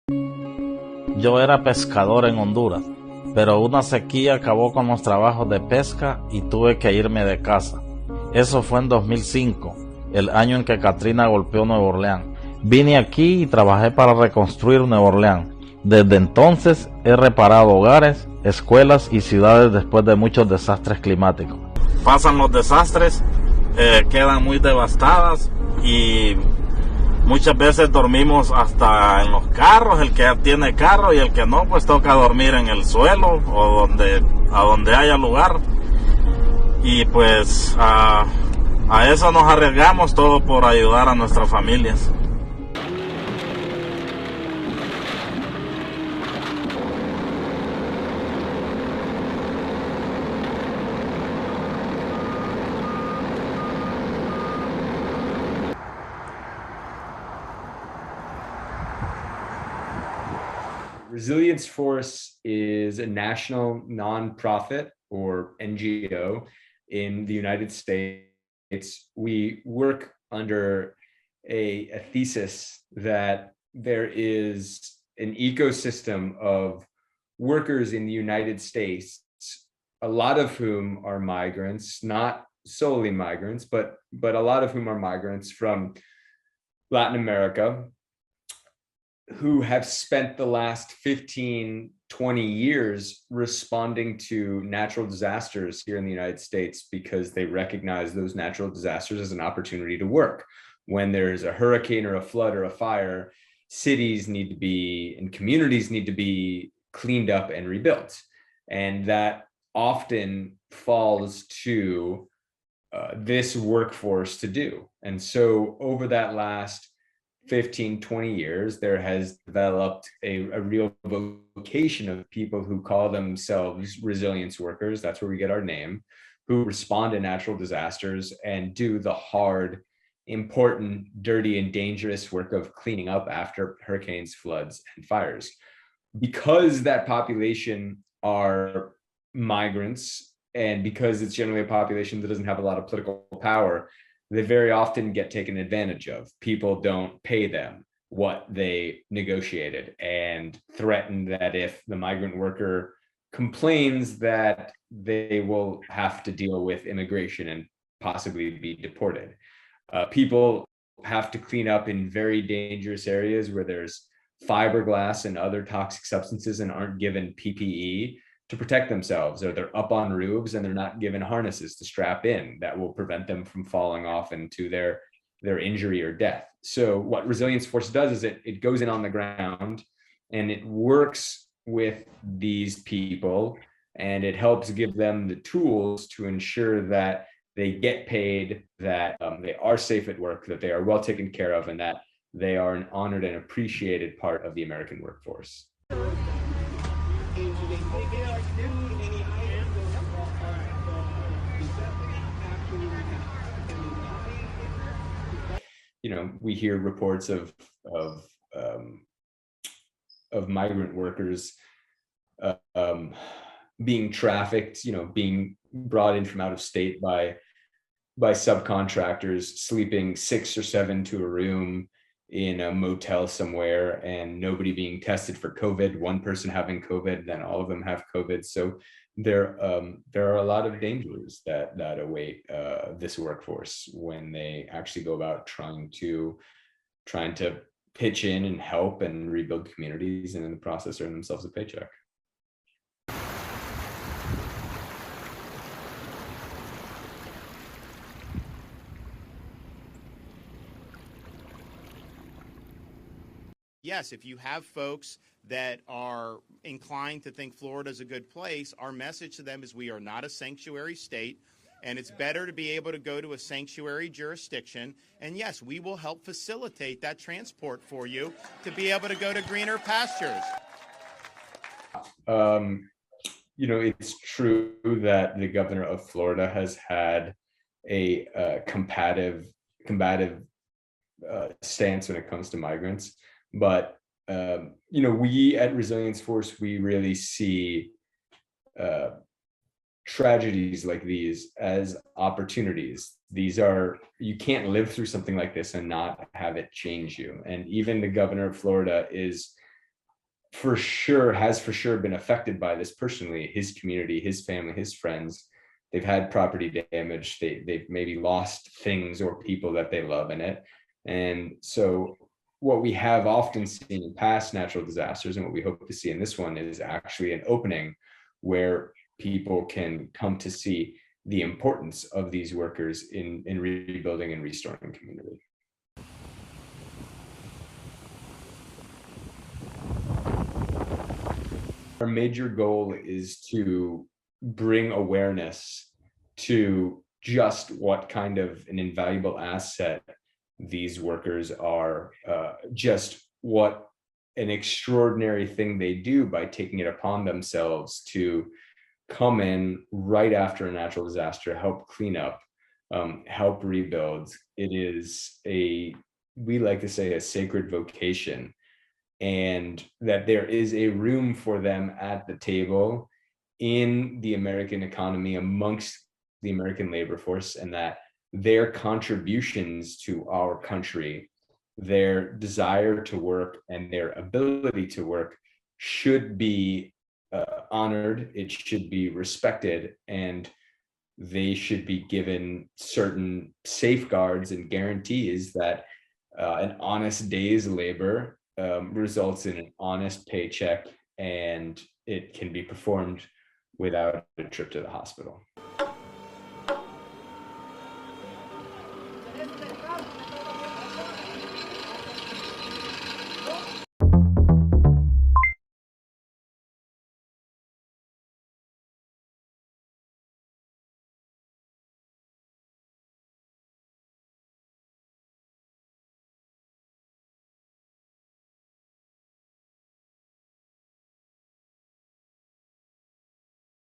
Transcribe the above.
Yo era pescador en Honduras, pero una sequía acabó con los trabajos de pesca y tuve que irme de casa. Eso fue en 2005, el año en que Katrina golpeó Nueva Orleans. Vine aquí y trabajé para reconstruir Nueva Orleans. Desde entonces he reparado hogares, escuelas y ciudades después de muchos desastres climáticos. Pasan los desastres, quedan muy devastadas y muchas veces dormimos hasta en los carros, el que tiene carro, y el que no, pues toca dormir en el suelo o a donde haya lugar. Y pues a eso nos arriesgamos, todo por ayudar a nuestras familias. Resilience Force is a national nonprofit or NGO in the United States. We work under a thesis that there is an ecosystem of workers in the United States, a lot of whom are migrants, not solely migrants, but a lot of whom are migrants from Latin America, who have spent the last 15, 20 years responding to natural disasters here in the United States because they recognize those natural disasters as an opportunity to work. When there's a hurricane or a flood or a fire, cities need to be and communities need to be cleaned up and rebuilt. And that often falls to this workforce to do. And so over that last 15, 20 years, there has developed a real vocation of people who call themselves resilience workers. That's where we get our name, who respond to natural disasters and do the hard, important, dirty, and dangerous work of cleaning up after hurricanes, floods, and fires. Because that population are migrants, and because it's generally a population that doesn't have a lot of political power, they very often get taken advantage of. People don't pay them what they negotiated and threaten that if the migrant worker complains that they will have to deal with immigration and possibly be deported. People have to clean up in very dangerous areas where there's fiberglass and other toxic substances and aren't given PPE to protect themselves, or they're up on roofs and they're not given harnesses to strap in that will prevent them from falling off into their injury or death. So what Resilience Force does is it goes in on the ground and it works with these people and it helps give them the tools to ensure that they get paid, that they are safe at work, that they are well taken care of, and that they are an honored and appreciated part of the American workforce. You know, we hear reports of migrant workers being trafficked, you know, being brought in from out of state by subcontractors, sleeping 6 or 7 to a room in a motel somewhere and nobody being tested for COVID, one person having COVID, then all of them have COVID. So there are a lot of dangers that await this workforce when they actually go about trying to pitch in and help and rebuild communities, and in the process earn themselves a paycheck. Yes, if you have folks that are inclined to think Florida is a good place, our message to them is we are not a sanctuary state, and it's better to be able to go to a sanctuary jurisdiction. And yes, we will help facilitate that transport for you to be able to go to greener pastures. You know, it's true that the governor of Florida has had a combative stance when it comes to migrants. But, you know, we at Resilience Force, we really see tragedies like these as opportunities. You can't live through something like this and not have it change you. And even the governor of Florida is has for sure been affected by this personally, his community, his family, his friends. They've had property damage. They've maybe lost things or people that they love in it. And so what we have often seen in past natural disasters, and what we hope to see in this one, is actually an opening where people can come to see the importance of these workers in rebuilding and restoring community. Our major goal is to bring awareness to just what kind of an invaluable asset these workers are, just what an extraordinary thing they do by taking it upon themselves to come in right after a natural disaster, help clean up, help rebuild. It is we like to say, a sacred vocation, and that there is a room for them at the table in the American economy, amongst the American labor force, and that their contributions to our country, their desire to work and their ability to work should be honored, it should be respected, and they should be given certain safeguards and guarantees that an honest day's labor results in an honest paycheck, and it can be performed without a trip to the hospital.